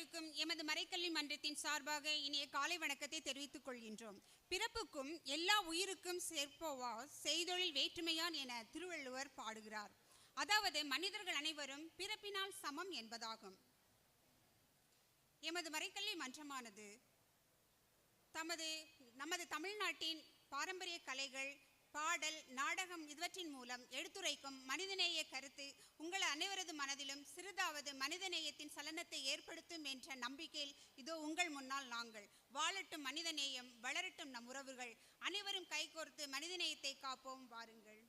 அனைவருக்கும் எமது மறைக்கல்வி மன்றத்தின் சார்பாக இனிய காலை வணக்கத்தை தெரிவித்துக் கொள்கின்றோம். பிறப்புக்கும் எல்லா உயிருக்கும் சேர்ப்போவா செய்தொழில் வேற்றுமையான் என திருவள்ளுவர் பாடுகிறார். அதாவது மனிதர்கள் அனைவரும் பிறப்பினால் சமம் என்பதாகும். எமது மறைக்கல்வி மன்றமானது நமது தமிழ்நாட்டின் பாரம்பரிய கலைகள், பாடல், நாடகம் இவற்றின் மூலம் எடுத்துரைக்கும் மனிதநேய கருத்து உங்கள் அனைவரது மனதிலும் சிறிதாவது மனிதநேயத்தின் சலனத்தை ஏற்படுத்தும் என்ற நம்பிக்கையில் இதோ உங்கள் முன்னால் நாங்கள். வாழட்டும் மனிதநேயம், வளரட்டும் நம் உறவுகள், அனைவரும் கைகோர்த்து மனிதநேயத்தை காப்போம் வாருங்கள்.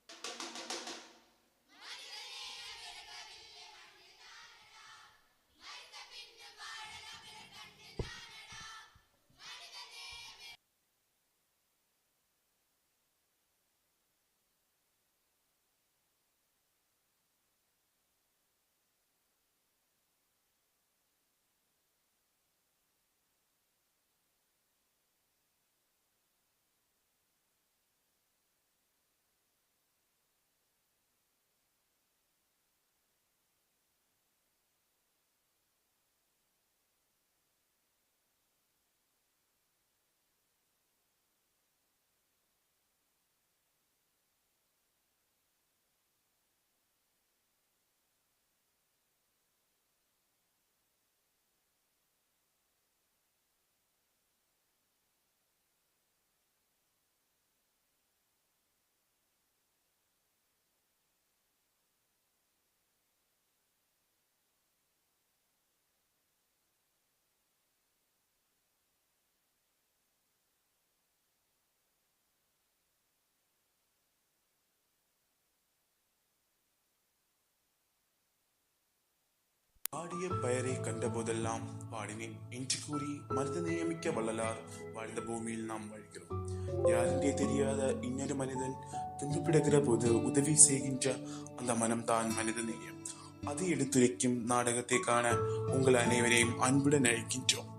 ஆடிய பெயரை கண்டபோதெல்லாம் பாடினேன் என்று கூறி மனித நியமிக்க வள்ளலார் வாழ்ந்த பூமியில் நாம் வாழ்கிறோம். யாரென்றே தெரியாத இன்னொரு மனிதன் துன்பப்படுகிற போது உதவி செய்கின்ற அந்த மனம்தான் மனித நேயம். அதை எடுத்துரைக்கும் நாடகத்தை காண உங்கள் அனைவரையும் அன்புடன் அழைக்கின்றோம்.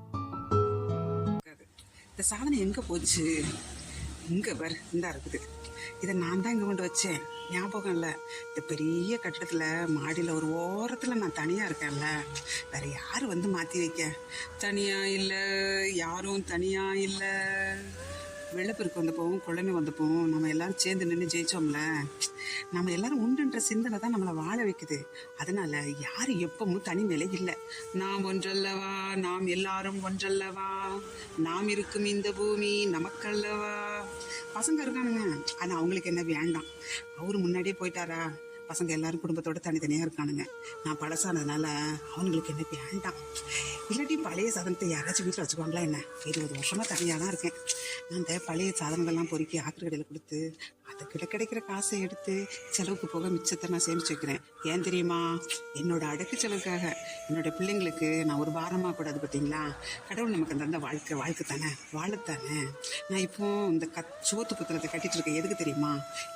இந்த சாதனை எங்க போச்சு? இங்க பாரு, இந்த இருக்குது. இதை நான் தான் இங்கே கொண்டு வச்சேன், ஞாபகம் இல்லை. இந்த பெரிய கட்டிடத்தில் மாடியில் ஒரு ஓரத்தில் நான் தனியாக இருக்கேன்ல, வேற யார் வந்து மாற்றி வைக்க? தனியாக இல்லை, யாரும் தனியாக இல்லை. வெள்ளப்பெருக்கு வந்தப்போவும் குழம்பு வந்தப்போவும் நம்ம எல்லாரும் சேர்ந்து நின்று ஜெயிச்சோம்ல. நம்ம எல்லாரும் உண்டுன்ற சிந்தனை தான் நம்மளை வாழ வைக்குது. அதனால யாரும் எப்பவும் தனிமையில இல்லை. நாம் ஒன்றல்லவா, நாம் எல்லாரும் ஒன்றல்லவா, நாம் இருக்கும் இந்த பூமி நமக்கல்லவா. பசங்க இருக்கானுங்க, ஆனா அவங்களுக்கு என்ன வேண்டாம். அவரு முன்னாடியே போயிட்டாரா, பசங்க எல்லாரும் குடும்பத்தோட தனித்தனியாக இருக்கானுங்க. நான் பழசானதுனால அவனுங்களுக்கு என்ன வேண்டாம். இல்லாட்டி பழைய சாதனத்தை யாராச்சும் வீட்டில் வச்சுக்குவாங்களா என்ன? 20 வருஷமாக தனியாக தான் இருக்கேன். நான் அந்த பழைய சாதனங்கள்லாம் பொறுக்கி ஆக்கிற கடையில் கொடுத்து அதுக்கிட்ட கிடைக்கிற காசை எடுத்து செலவுக்கு போக மிச்சத்தை நான் சேமிச்சு வைக்கிறேன். ஏன் தெரியுமா? என்னோட அடக்கு செலவுக்காக, என்னோட பிள்ளைங்களுக்கு நான் ஒரு பாரமாக கூடாது. பார்த்தீங்களா, கடவுள் நமக்கு அந்த வாழ்க்கை தானே, வாழத்தானே. நான் இப்போ இந்த சோத்து புத்தகத்தை கட்டிட்டு இருக்கேன். எதுக்கு தெரியுமா?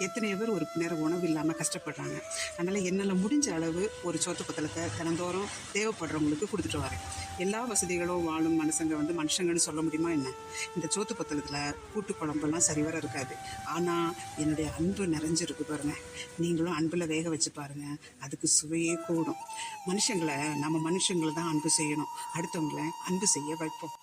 எத்தனையோ பேர் ஒரு நேரம் உணவு இல்லாமல் கஷ்டப்படுறாங்க. அதனால் என்னால் முடிஞ்ச அளவு ஒரு சோத்து புத்தகத்தை தினந்தோறும் தேவைப்படுறவங்களுக்கு கொடுத்துட்டு வரேன். எல்லா வசதிகளும் வாழும் மனுஷங்கன்னு சொல்ல முடியுமா என்ன? இந்த சோத்து புத்தகத்தில் கூட்டு குழம்பெல்லாம் சரிவர இருக்காது. ஆனால் என்னுடைய அன்பு நிறைஞ்சிருக்கு பாருங்க. நீங்களும் அன்பில் வேக வச்சு பாருங்க, அதுக்கு சுவையே கூடும். நம்ம மனுஷங்களை தான் அன்பு செய்யணும், அடுத்தவங்களை அன்பு செய்ய வைப்போம்.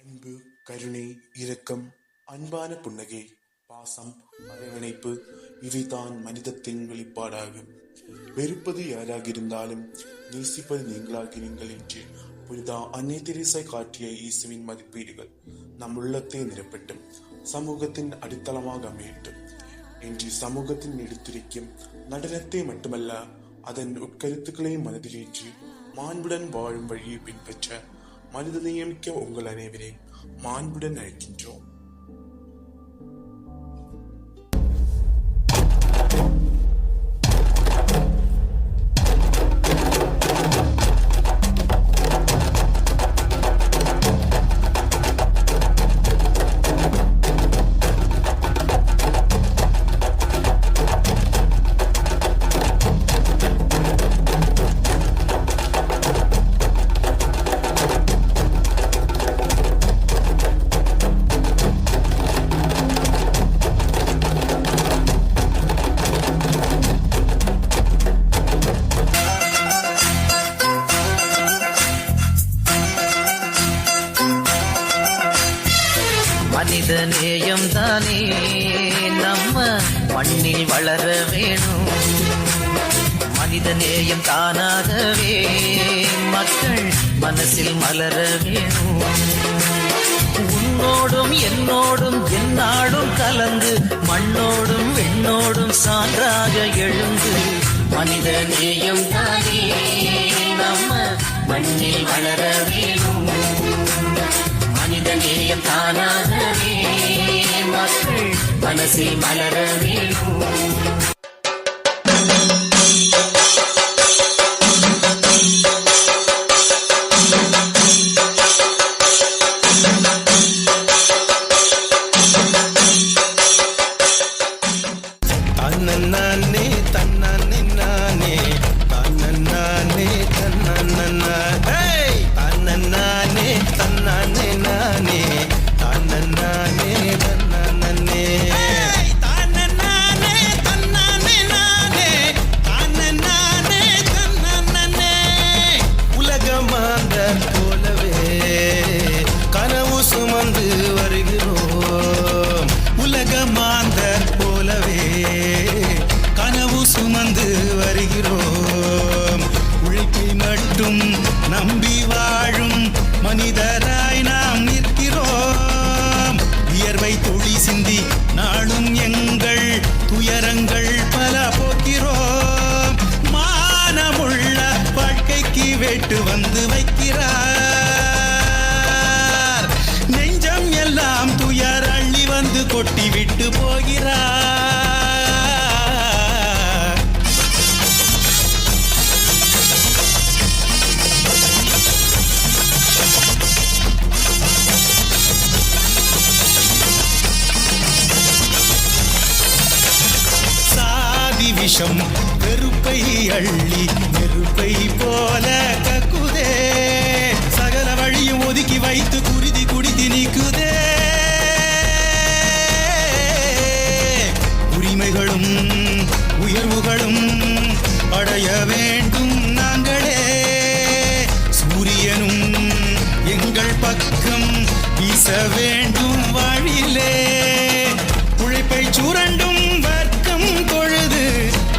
அன்பு, கருணை, இரக்கம், அன்பான புன்னகை, பாசம், அரவணைப்பு இவைதான் மனிதத்தின் வெளிப்பாடாகும். வெறுப்பது யாராக இருந்தாலும் நேசிப்பது நீங்களாகிறீர்கள் என்று புனித அன்னை தெரேசா காட்டிய இயேசுவின் மதிப்பீடுகள் நம் உள்ளத்தை நிரப்பட்டும், சமூகத்தின் அடித்தளமாக அமையட்டும். என்று சமூகத்தின் எடுத்துரைக்கும் நடனத்தை மட்டுமல்ல, அதன் உட்கருத்துக்களை மனதிலேற்றி மாண்புடன் வாழும் வழியை பின்பற்ற மனித நியமிக்க உங்கள் அனைவரையும் மாண்புடன் அழைக்கின்றோம். தானே நம்ம மண்ணில் வளர வேணும். மனித நேயம் தானாகவே மக்கள் மனசில் மலர வேணும். உன்னோடும் என்னோடும் எந்நாடும் கலந்து மண்ணோடும் வெண்ணோடும் சான்றாக எழுந்து மனித நேயம் தானே நம்ம மண்ணில் வளர வேணும். மனித நேயம் தானாகவே மக்கள் மனசில் மலர வேணும். தன்னே தன்னே நானே தன்னே தன்னே தன்னே தன்னே நானே தன்னே தன்னே உலகமாந்த போலவே கனவு சுமந்து வருகிறோம். உலகமாந்தர் போலவே கனவு சுமந்து வருகிறோம். உழைப்பை மட்டும் நம்பி வாழும் மனிதராய் நாம் நிற்கிறோம். வியர்வை துளி சிந்தி நாளும் எங்கள் துயரங்கள் பல போக்கிறோம். மானமுள்ள வாழ்க்கைக்கு வேட்டு வந்து வைக்கிறார். நெஞ்சம் எல்லாம் துயர் அள்ளி வந்து கொட்டி விட்டு போகிறார். சாதி விஷம் வெறுப்பை அள்ளி நெருப்பை போல கக்குதே. சகல வழியும் ஒதுக்கி வைத்து குருதி குடித்து நீக்குதே. உரிமைகளும் உயர்வுகளும் அடைய வேண்டும் நாங்களே. சூரியனும் எங்கள் பக்கம் வீச வேண்டும் வாழிலே. உழைப்பை சுரண்டும் வர்க்கம் பொழுது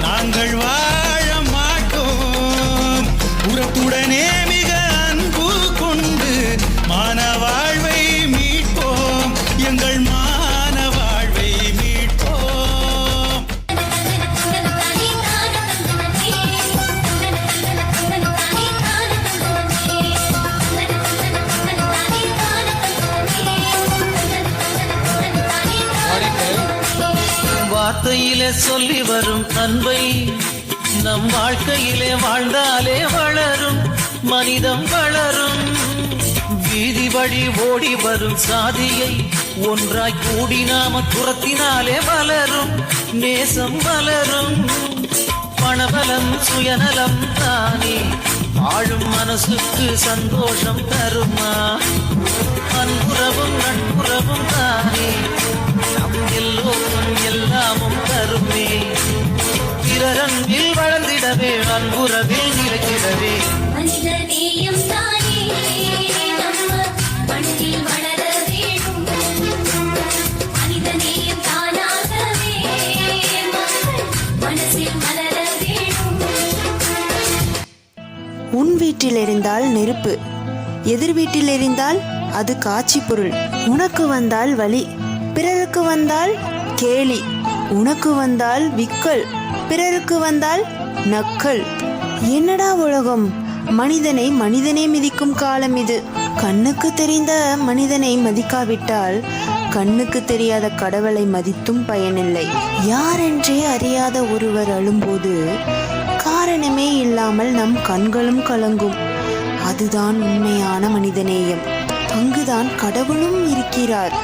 நாங்கள் வாழ மாட்டோம். உறப்புடனே மிக அன்பு கொண்டு மான வாழ்வை மீட்போம். எங்கள் மான வாழ்வை மீட்போம். வார்த்தையிலே சொல்லி வரும் அன்பை நம் வாழ்க்கையிலே வாழ்ந்தாலே வளரும் மனிதம் வளரும். வீதி வழி ஓடி வரும் சாதியை ஒன்றாய் கூடி நாம துரத்தினாலே வளரும் நேசம் வளரும். பணபலம் சுயநலம் தானே ஆளும் மனசுக்கு சந்தோஷம் தருமா? அன்புறவும் நட்புறவும் தானே நம் எல்லோரும் எல்லாமும் தருமே. பிறரன்பில் வளர்ந்திடவே அன்புறவில் நிலைத்திடவே மனித நேயம் தானே நம்ம மண்ணில் வளர வேணும். மனித நேயம் தானாகவே மக்கள் மனசில் மலர வேணும். உன் வீட்டில் எரிந்தால் நெருப்பு, எதிர் வீட்டில் எரிந்தால் அது காட்சி பொருள். உனக்கு வந்தால் வலி, பிறருக்கு வந்தால் கேலி. உனக்கு வந்தால் விக்கல், பிறருக்கு வந்தால் நக்கல். என்னடா உலகம்! மனிதனை மனிதனே மிதிக்கும் காலம் இது. கண்ணுக்கு தெரிந்த மனிதனை மதிக்காவிட்டால் கண்ணுக்கு தெரியாத கடவுளை மதித்தும் பயனில்லை. யாரென்றே அறியாத ஒருவர் அழும்போது காரணமே இல்லாமல் நம் கண்களும் கலங்கும். அதுதான் உண்மையான மனிதநேயம். அங்குதான் கடவுளும் இருக்கிறார்.